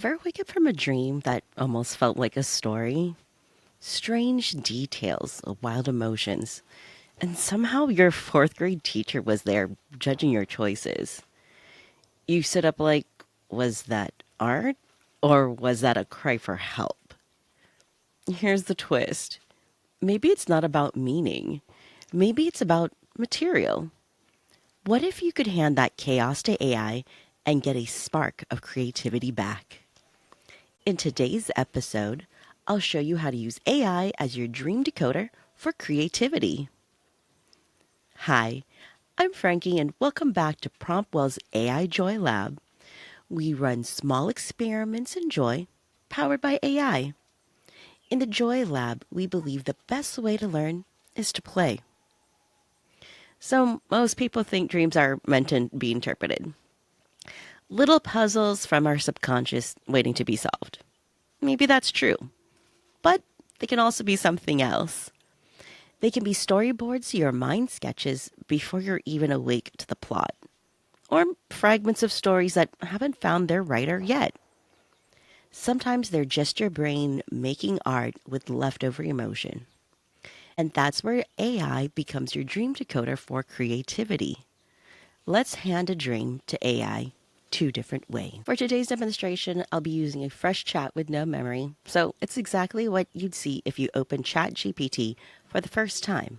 Ever wake up from a dream that almost felt like a story? Strange details, wild emotions, and somehow your fourth grade teacher was there judging your choices. You sit up like, was that art? Or was that a cry for help? Here's the twist. Maybe it's not about meaning. Maybe it's about material. What if you could hand that chaos to AI and get a spark of creativity back? In today's episode, I'll show you how to use AI as your dream decoder for creativity. Hi, I'm Frankie and welcome back to Promptwell's AI Joy Lab. We run small experiments in joy, powered by AI. In the Joy Lab, we believe the best way to learn is to play. So most people think dreams are meant to be interpreted. Little puzzles from our subconscious waiting to be solved. Maybe that's true, but they can also be something else. They can be storyboards your mind sketches before you're even awake to the plot, or fragments of stories that haven't found their writer yet. Sometimes they're just your brain making art with leftover emotion. And that's where AI becomes your dream decoder for creativity. Let's hand a dream to AI two different ways. For today's demonstration, I'll be using a fresh chat with no memory, so it's exactly what you'd see if you open ChatGPT for the first time.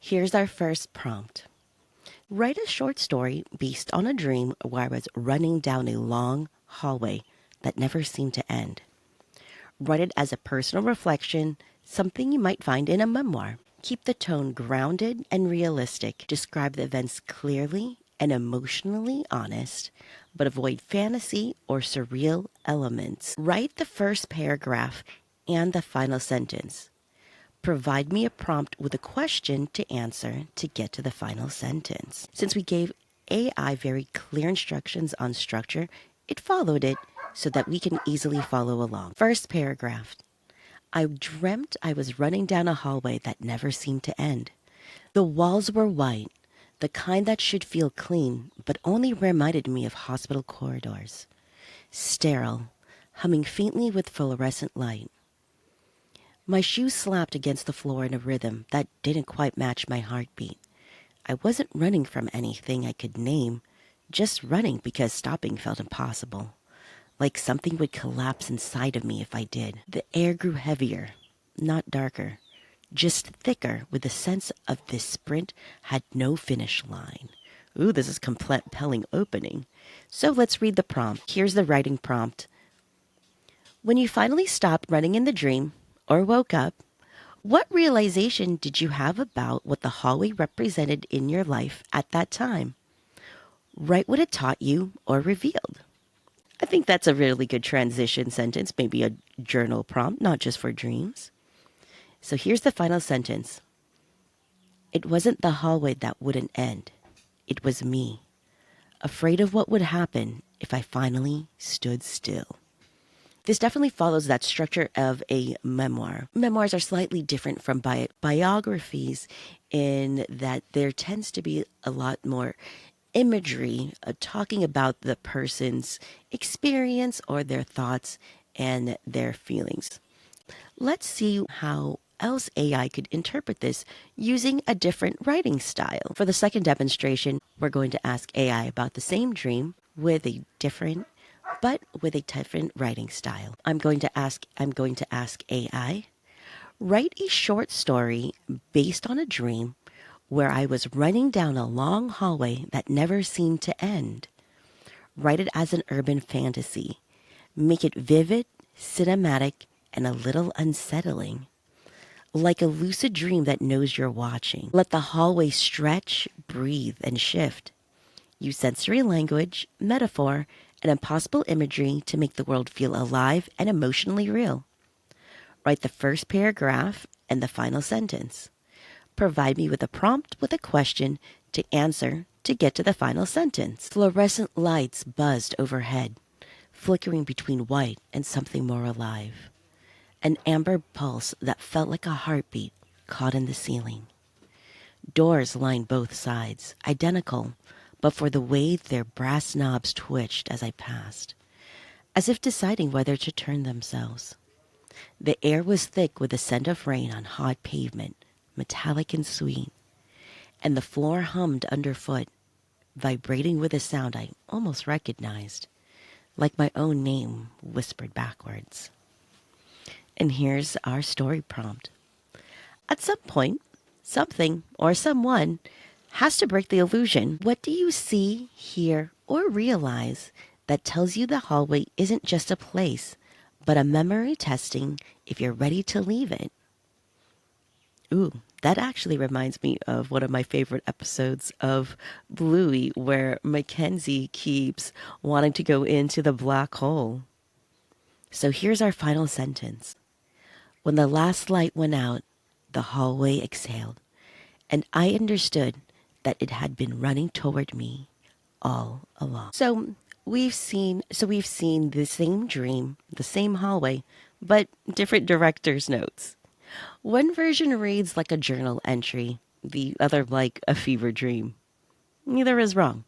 Here's our first prompt. Write a short story based on a dream where I was running down a long hallway that never seemed to end. Write it as a personal reflection, something you might find in a memoir. Keep the tone grounded and realistic. Describe the events clearly and emotionally honest, but avoid fantasy or surreal elements. Write the first paragraph and the final sentence. Provide me a prompt with a question to answer to get to the final sentence. Since we gave AI very clear instructions on structure, it followed it so that we can easily follow along. First paragraph. I dreamt I was running down a hallway that never seemed to end. The walls were white, the kind that should feel clean, but only reminded me of hospital corridors. Sterile, humming faintly with fluorescent light. My shoes slapped against the floor in a rhythm that didn't quite match my heartbeat. I wasn't running from anything I could name, just running because stopping felt impossible. Like something would collapse inside of me if I did. The air grew heavier, not darker, just thicker with the sense of this sprint had no finish line. Ooh, this is compelling opening. So let's read the prompt. Here's the writing prompt. When you finally stopped running in the dream or woke up, what realization did you have about what the hallway represented in your life at that time? Write what it taught you or revealed. I think that's a really good transition sentence, maybe a journal prompt, not just for dreams. So here's the final sentence. It wasn't the hallway that wouldn't end. It was me, afraid of what would happen if I finally stood still. This definitely follows that structure of a memoir. Memoirs are slightly different from biographies in that there tends to be a lot more imagery talking about the person's experience or their thoughts and their feelings. Let's see how else AI could interpret this using a different writing style. For the second demonstration, we're going to ask AI about the same dream with a different writing style. I'm going to ask AI, write a short story based on a dream where I was running down a long hallway that never seemed to end. Write it as an urban fantasy. Make it vivid, cinematic, and a little unsettling. Like a lucid dream that knows you're watching. Let the hallway stretch, breathe, and shift. Use sensory language, metaphor, and impossible imagery to make the world feel alive and emotionally real. Write the first paragraph and the final sentence. Provide me with a prompt with a question to answer to get to the final sentence. Fluorescent lights buzzed overhead, flickering between white and something more alive. An amber pulse that felt like a heartbeat caught in the ceiling. Doors lined both sides, identical, but for the way their brass knobs twitched as I passed. as if deciding whether to turn themselves. The air was thick with the scent of rain on hot pavement, metallic and sweet, and the floor hummed underfoot, vibrating with a sound I almost recognized, like my own name whispered backwards. And here's our story prompt. At some point, something or someone has to break the illusion. What do you see, hear, or realize that tells you the hallway isn't just a place, but a memory testing if you're ready to leave it? Ooh, that actually reminds me of one of my favorite episodes of Bluey, where Mackenzie keeps wanting to go into the black hole. So here's our final sentence. When the last light went out, the hallway exhaled, and I understood that it had been running toward me all along. So we've seen the same dream, the same hallway, but different director's notes. One version reads like a journal entry, the other like a fever dream. Neither is wrong.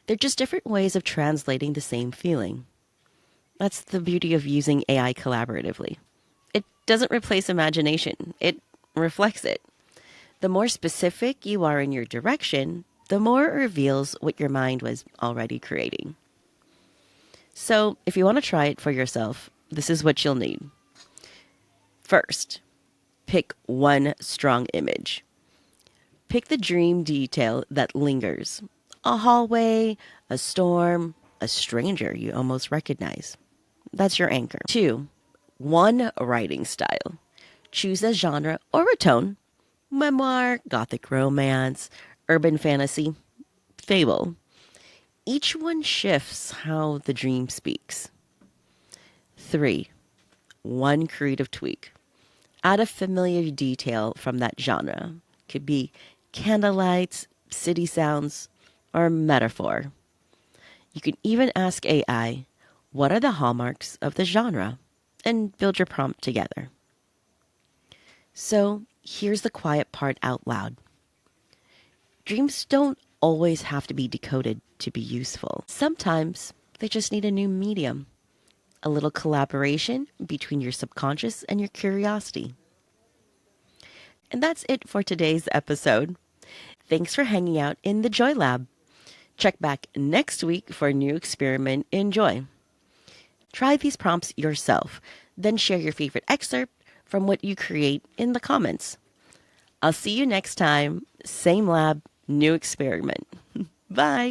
They're just different ways of translating the same feeling. That's the beauty of using AI collaboratively. It doesn't replace imagination, it reflects it. The more specific you are in your direction, the more it reveals what your mind was already creating. So, if you want to try it for yourself, this is what you'll need. First, pick one strong image. Pick the dream detail that lingers. A hallway, a storm, a stranger you almost recognize. That's your anchor. Two, one writing style. Choose a genre or a tone. Memoir, gothic romance, urban fantasy, fable. Each one shifts how the dream speaks. Three, one creative tweak. Add a familiar detail from that genre. Could be candlelights, city sounds, or metaphor. You can even ask AI, what are the hallmarks of the genre? And build your prompt together. So here's the quiet part out loud. Dreams don't always have to be decoded to be useful. Sometimes they just need a new medium, a little collaboration between your subconscious and your curiosity. And that's it for today's episode. Thanks for hanging out in the Joy Lab. Check back next week for a new experiment in Joy. Try these prompts yourself, then share your favorite excerpt from what you create in the comments. I'll see you next time. Same lab, new experiment. Bye.